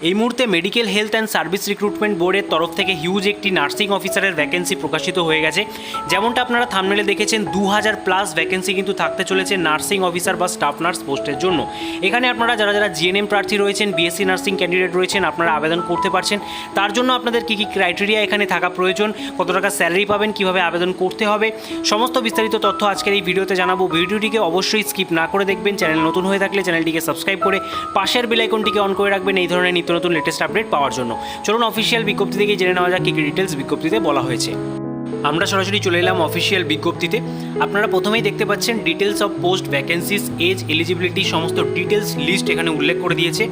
এই মুহূর্তে medical health and service recruitment বোর্ডের তরফ থেকে হিউজ একটি নার্সিং অফিসারের ভ্যাকেন্সি প্রকাশিত হয়ে গেছে। যেমনটা আপনারা থাম্বনেলে দেখেছেন 2000+ ভ্যাকেন্সি কিন্তু থাকতে চলেছে নার্সিং অফিসার বা স্টাফ নার্স পোস্টের জন্য। এখানে আপনারা যারা যারা জিএনএম প্রার্থী রয়েছেন, বিএসসি নার্সিং ক্যান্ডিডেট রয়েছেন, আপনারা আবেদন করতে পারছেন। তার জন্য আপনাদের কী কী ক্রাইটেরিয়া এখানে থাকা প্রয়োজন, কত টাকা স্যালারি পাবেন, কীভাবে আবেদন করতে হবে, সমস্ত বিস্তারিত তথ্য আজকের এই ভিডিওতে জানাবো। ভিডিওটিকে অবশ্যই স্কিপ না করে দেখবেন। চ্যানেল নতুন হয়ে থাকলে চ্যানেলটিকে সাবস্ক্রাইব করে পাশের বেল আইকনটিকে অন করে রাখবেন এই ধরনের নিত্য নতুন লেটেস্ট আপডেট পাওয়ার জন্য। চলুন অফিসিয়াল বিজ্ঞপ্তি থেকে জেনে নেওয়া যাক কী কী ডিটেলস বিজ্ঞপ্তিতে বলা হয়েছে। আমরা সরাসরি চলে এলাম অফিসিয়াল বিজ্ঞপ্তিতে। আপনারা প্রথমেই দেখতে পাচ্ছেন details of post, vacancies, age, eligibility সমস্ত ডিটেলস লিস্ট এখানে উল্লেখ করে দিয়েছে।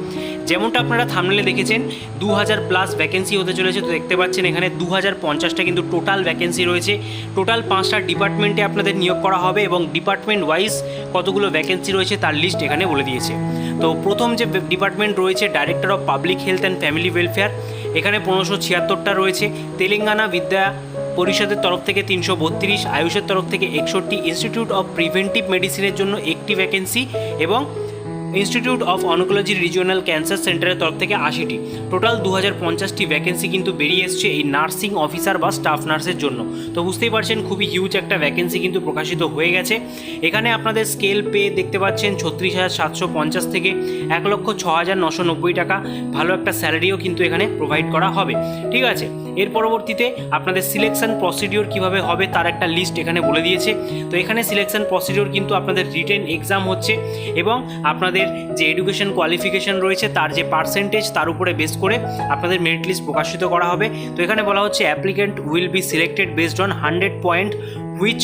যেমনটা আপনারা থাম্বনেলে দেখেছেন 2000+ ভ্যাকেন্সি হতে চলেছে। তো দেখতে পাচ্ছেন এখানে 2050টা কিন্তু টোটাল ভ্যাকেন্সি রয়েছে। টোটাল 5টা ডিপার্টমেন্টে আপনাদের নিয়োগ করা হবে এবং ডিপার্টমেন্ট ওয়াইজ কতগুলো ভ্যাকেন্সি রয়েছে তার লিস্ট এখানে বলে দিয়েছে। তো প্রথম যে ডিপার্টমেন্ট রয়েছে director of public health and family welfare, এখানে 1576টা রয়েছে। তেলেঙ্গানা বিদ্যা পরিষদের তরফ থেকে 332, আয়ুষের তরফ থেকে 61, ইনস্টিটিউট অফ প্রিভেন্টিভ মেডিসিনের জন্য একটি ভ্যাকেন্সি এবং institute of oncology regional cancer সেন্টারের তরফ থেকে 80টি। টোটাল 2050টি ভ্যাকেন্সি কিন্তু বেরিয়ে এসছে এই নার্সিং অফিসার বা স্টাফ নার্সের জন্য। তো বুঝতেই পারছেন খুবই হিউজ একটা ভ্যাকেন্সি কিন্তু প্রকাশিত হয়ে গেছে। এখানে আপনাদের স্কেল পে দেখতে পাচ্ছেন 36,750 থেকে 1,06,990 টাকা। ভালো একটা স্যালারিও কিন্তু এখানে প্রোভাইড করা হবে। ঠিক আছে, এর পরবর্তীতে আপনাদের সিলেকশন প্রসিডিওর কিভাবে হবে তার একটা লিস্ট এখানে বলে দিয়েছে। তো এখানে সিলেকশন প্রসিডিওর কিন্তু আপনাদের রিটেন এক্সাম হচ্ছে এবং আপনাদের যে এডুকেশন কোয়ালিফিকেশন রয়েছে তার যে পার্সেন্টেজ তার উপরে বেস করে আপনাদের মেরিট লিস্ট প্রকাশিত করা হবে। তো এখানে বলা হচ্ছে applicant will be selected based on 100 point, which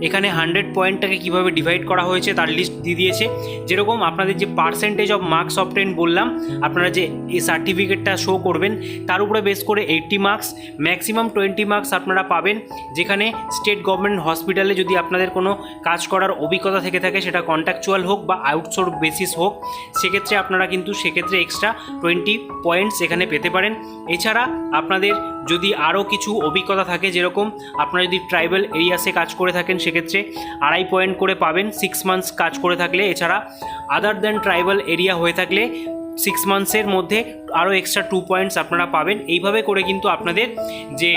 এখানে 100 পয়েন্টটাকে কীভাবে ডিভাইড করা হয়েছে তার লিস্ট দিয়ে দিয়েছে। যেরকম আপনাদের যে পার্সেন্টেজ অফ মার্কস অবটেন বললাম, আপনারা যে এই সার্টিফিকেটটা শো করবেন তার উপরে বেস করে 80 মার্কস, ম্যাক্সিমাম 20 মার্কস আপনারা পাবেন। যেখানে স্টেট গভর্নমেন্ট হসপিটালে যদি আপনাদের কোনো কাজ করার অভিজ্ঞতা থেকে থাকে, সেটা কন্ট্রাকচুয়াল হোক বা আউটসোর্স বেসিস হোক, সেক্ষেত্রে আপনারা কিন্তু সেক্ষেত্রে এক্সট্রা 20 পয়েন্টস এখানে পেতে পারেন। এছাড়া আপনাদের যদি আরও কিছু অভিজ্ঞতা থাকে, যেরকম আপনারা যদি ট্রাইবাল এরিয়াসে কাজ করে থাকেন সেক্ষেত্রে 2.5 পয়েন্ট করে পাবেন 6 মান্থস কাজ করে থাকলে। এছাড়া আদার দ্যান ট্রাইবাল এরিয়া হয়ে থাকলে 6 মান্থসের মধ্যে আরও এক্সট্রা 2 পয়েন্টস আপনারা পাবেন। এইভাবে করে কিন্তু আপনাদের যে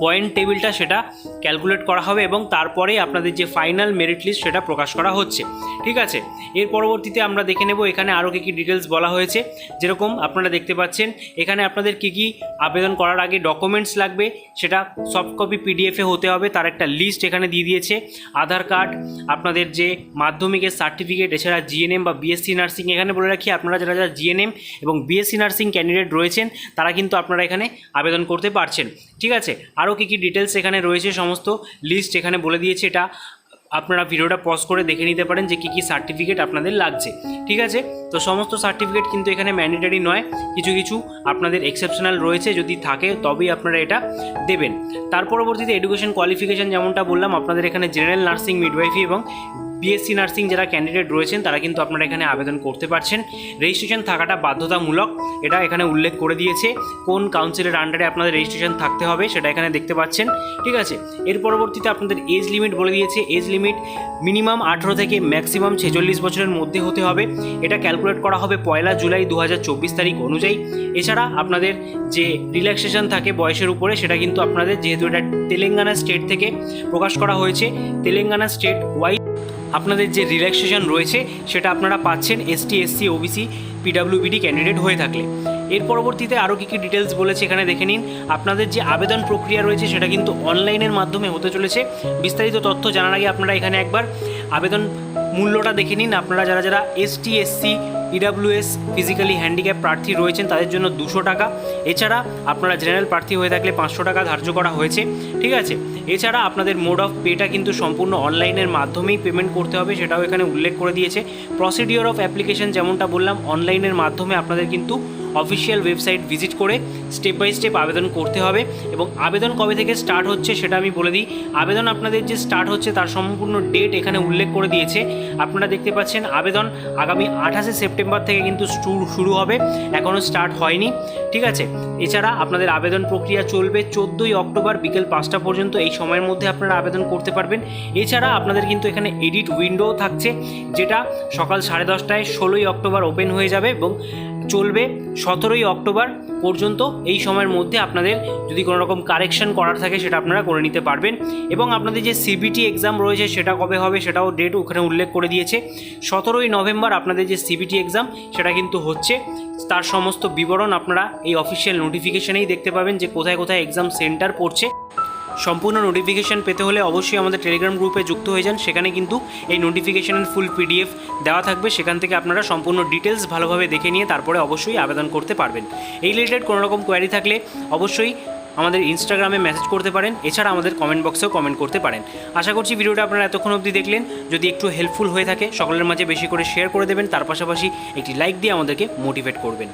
পয়েন্ট টেবিলটা সেটা ক্যালকুলেট করা হবে এবং তারপরেই আপনাদের যে ফাইনাল মেরিট লিস্ট সেটা প্রকাশ করা হচ্ছে। ঠিক আছে, এর পরবর্তীতে আমরা দেখে নেব এখানে আরও কী কী ডিটেলস বলা হয়েছে। যেরকম আপনারা দেখতে পাচ্ছেন এখানে আপনাদের কী কী আবেদন করার আগে ডকুমেন্টস লাগবে, সেটা সফট কপি পিডিএফে হতে হবে, তার একটা লিস্ট এখানে দিয়ে দিয়েছে। আধার কার্ড, আপনাদের যে মাধ্যমিকের সার্টিফিকেট, এছাড়া জিএনএম বা বিএসসি নার্সিং। এখানে বলে রাখি আপনারা যারা যারা জিএনএম এবং বিএসসি নার্সিং ক্যান্ডিডেট রয়েছেন তারা কিন্তু আপনারা এখানে আবেদন করতে পারছেন। ঠিক আছে, আরও কী কী ডিটেলস এখানে রয়েছে সমস্ত লিস্ট এখানে বলে দিয়েছে। এটা আপনারা ভিডিওটা পজ করে দেখে নিতে পারেন যে কী কী সার্টিফিকেট আপনাদের লাগছে। ঠিক আছে, তো সমস্ত সার্টিফিকেট কিন্তু এখানে ম্যান্ডেটারি নয়, কিছু কিছু আপনাদের এক্সেপশনাল রয়েছে, যদি থাকে তবেই আপনারা এটা দেবেন। তার পরবর্তীতে এডুকেশন কোয়ালিফিকেশান যেমনটা বললাম, আপনাদের এখানে জেনারেল নার্সিং, মিডওয়াইফি এবং বিএসসি নার্সিং যারা ক্যান্ডিডেট রয়েছেন তারা কিন্তু আপনারা এখানে আবেদন করতে পারছেন। রেজিস্ট্রেশন থাকাটা বাধ্যতামূলক, এটা এখানে উল্লেখ করে দিয়েছে। কোন কাউন্সিলের আন্ডারে আপনাদের রেজিস্ট্রেশন থাকতে হবে সেটা এখানে দেখতে পাচ্ছেন। ঠিক আছে, এর পরবর্তীতে আপনাদের এজ লিমিট বলে দিয়েছে। এজ লিমিট মিনিমাম 18 থেকে ম্যাক্সিমাম 46 বছরের মধ্যে হতে হবে। এটা ক্যালকুলেট করা হবে 1 জুলাই 2024 তারিখ অনুযায়ী। এছাড়া আপনাদের যে রিল্যাক্সেশন থাকে বয়সের উপরে, সেটা কিন্তু আপনাদের যেহেতু এটা তেলেঙ্গানা স্টেট থেকে প্রকাশ করা হয়েছে, তেলেঙ্গানা স্টেট ওয়াইজ আপনাদের যে রিল্যাক্সেশন রয়েছে সেটা আপনারা পাচ্ছেন এসটি, এসসি, ওবিসি, পিডাব্লিউবিডি ক্যান্ডিডেট হয়ে থাকলে। এর পরবর্তীতে আরও কী কী ডিটেলস বলেছে এখানে দেখে নিন। আপনাদের যে আবেদন প্রক্রিয়া রয়েছে সেটা কিন্তু অনলাইনের মাধ্যমে হতে চলেছে। বিস্তারিত তথ্য জানার আগে আপনারা এখানে একবার আবেদন মূল্যটা দেখে নিন। আপনারা যারা যারা ST, SC, EWS, physically handicap প্রার্থী রয়েছেন তাদের জন্য 200 টাকা। এছাড়া আপনারা জেনারেল প্রার্থী হয়ে থাকলে 500 টাকা ধার্য করা হয়েছে। ঠিক আছে, এছাড়া আপনাদের মোড অফ পেটা কিন্তু সম্পূর্ণ অনলাইনের মাধ্যমেই পেমেন্ট করতে হবে, সেটাও এখানে উল্লেখ করে দিয়েছে। প্রসিডিওর অফ অ্যাপ্লিকেশন যেমনটা বললাম, অনলাইনের মাধ্যমে আপনাদের কিন্তু অফিসিয়াল ওয়েবসাইট ভিজিট করে স্টেপ বাই স্টেপ আবেদন করতে হবে। এবং আবেদন কবে থেকে স্টার্ট হচ্ছে সেটা আমি বলে দিই। আবেদন আপনাদের যে স্টার্ট হচ্ছে তার সম্পূর্ণ ডেট এখানে উল্লেখ করে দিয়েছে। আপনারা দেখতে পাচ্ছেন আবেদন আগামী 28 সেপ্টেম্বর থেকে কিন্তু শুরু হবে, এখনও স্টার্ট হয়নি। ঠিক আছে, এছাড়া আপনাদের আবেদন প্রক্রিয়া চলবে 14 অক্টোবর বিকেল 5টা পর্যন্ত। এই সময়ের মধ্যে আপনারা আবেদন করতে পারবেন। এছাড়া আপনাদের কিন্তু এখানে এডিট উইন্ডো থাকছে, যেটা সকাল 10:30টায় 16 অক্টোবর ওপেন হয়ে যাবে এবং চলবে 17ই অক্টোবর পর্যন্ত। এই সময়ের মধ্যে আপনাদের যদি কোনো রকম কারেকশন করার থাকে সেটা আপনারা করে নিতে পারবেন। এবং আপনাদের যে সিবিটি এক্সাম রয়েছে সেটা কবে হবে সেটাও ডেট ওখানে উল্লেখ করে দিয়েছে। 17ই নভেম্বর আপনাদের যে সিবিটি এক্সাম সেটা কিন্তু হচ্ছে। তার সমস্ত বিবরণ আপনারা এই অফিসিয়াল নোটিফিকেশনেই দেখতে পাবেন যে কোথায় কোথায় এক্সাম সেন্টার পড়ছে। সম্পূর্ণ নোটিফিকেশান পেতে হলে অবশ্যই আমাদের টেলিগ্রাম গ্রুপে যুক্ত হয়ে যান। সেখানে কিন্তু এই নোটিফিকেশানের ফুল পিডিএফ দেওয়া থাকবে, সেখান থেকে আপনারা সম্পূর্ণ ডিটেলস ভালোভাবে দেখে নিয়ে তারপরে অবশ্যই আবেদন করতে পারবেন। এই রিলেটেড কোনো রকম কোয়ারি থাকলে অবশ্যই আমাদের ইনস্টাগ্রামে মেসেজ করতে পারেন, এছাড়া আমাদের কমেন্ট বক্সেও কমেন্ট করতে পারেন। আশা করছি ভিডিওটা আপনারা এতক্ষণ অবধি দেখলেন। যদি একটু হেল্পফুল হয়ে থাকে সকলের মাঝে বেশি করে শেয়ার করে দেবেন, তার পাশাপাশি একটি লাইক দিয়ে আমাদেরকে মোটিভেট করবেন।